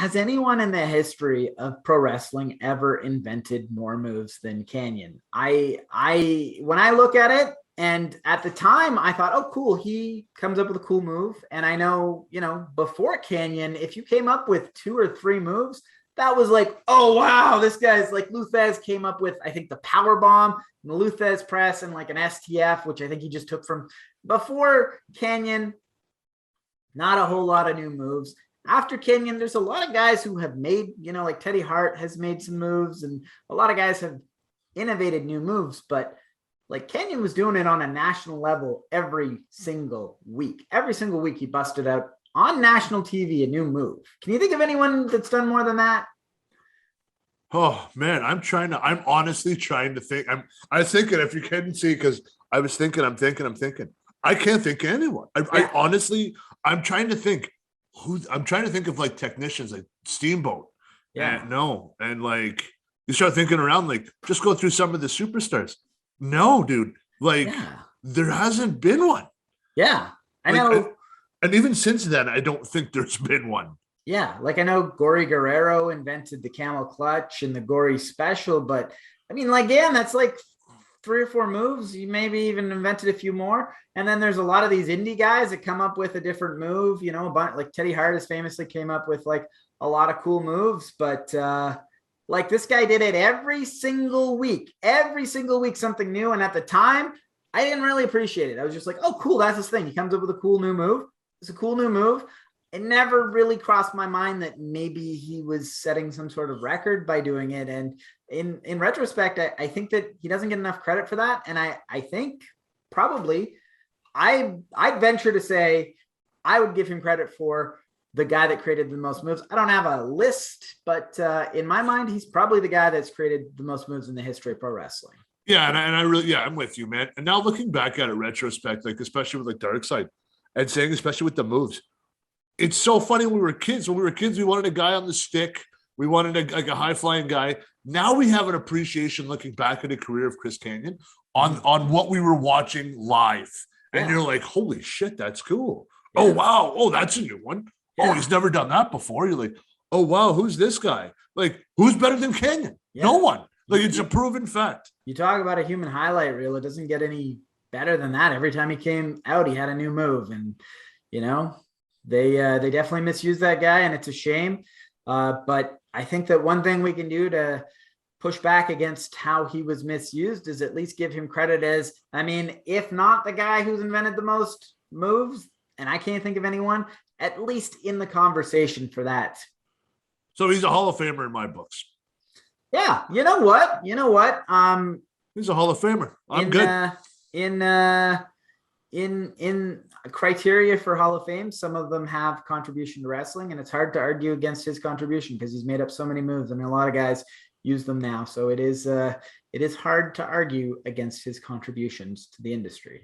has anyone in the history of pro wrestling ever invented more moves than Kanyon? When I look at it, and at the time I thought, oh, cool, he comes up with a cool move. And I know, before Kanyon, if you came up with 2 or 3 moves, that was like, oh, wow, this guy's like Luthez came up with, I think, the power bomb, the Luthez press, and like an STF, which I think he just took from before Kanyon. Not a whole lot of new moves. After Kanyon, there's a lot of guys who have made, like Teddy Hart has made some moves, and a lot of guys have innovated new moves, but like Kanyon was doing it on a national level every single week. Every single week he busted out on national TV a new move. Can you think of anyone that's done more than that? Oh man, I'm honestly trying to think. I was thinking, if you couldn't see, because I was thinking, I'm thinking. I can't think of anyone. I honestly, I'm trying to think of like technicians like Steamboat. Yeah. And like you start thinking around, like just go through some of the superstars. No, dude. Like there hasn't been one. Yeah. I know. And even since then, I don't think there's been one. Yeah. Like I know Gory Guerrero invented the camel clutch and the Gory special, but I mean, like, again, that's like 3 or 4 moves. You maybe even invented a few more. And then there's a lot of these indie guys that come up with a different move, a bunch, like Teddy Hart has famously came up with like a lot of cool moves, but like this guy did it every single week, something new. And at the time, I didn't really appreciate it. I was just like, oh, cool, that's his thing. He comes up with a cool new move. It's a cool new move. It never really crossed my mind that maybe he was setting some sort of record by doing it. And in retrospect, I think that he doesn't get enough credit for that. And I think probably I'd venture to say I would give him credit for the guy that created the most moves. I don't have a list, but in my mind, he's probably the guy that's created the most moves in the history of pro wrestling. Yeah, and I really, I'm with you, man. And now looking back at it retrospect, like especially with like Dark Side, and saying especially with the moves, it's so funny. When we were kids, we wanted a guy on the stick. We wanted a high flying guy. Now we have an appreciation looking back at the career of Chris Kanyon on what we were watching live, and you're like, holy shit, that's cool. Yeah. Oh wow, oh that's a new one. Yeah. Oh, he's never done that before. You're like, oh wow, who's this guy? Like, who's better than Kanyon? Yeah. No one. Like, it's a proven fact. You talk about a human highlight reel. It doesn't get any better than that. Every time he came out, he had a new move, and they definitely misused that guy, and it's a shame. But I think that one thing we can do to push back against how he was misused is at least give him credit as, I mean, if not the guy who's invented the most moves, and I can't think of anyone, at least in the conversation for that. So he's a Hall of Famer in my books. Yeah. You know what? He's a Hall of Famer. I'm good. In criteria for Hall of Fame, some of them have contribution to wrestling, and it's hard to argue against his contribution because he's made up so many moves. I mean, a lot of guys use them now, so it is hard to argue against his contributions to the industry.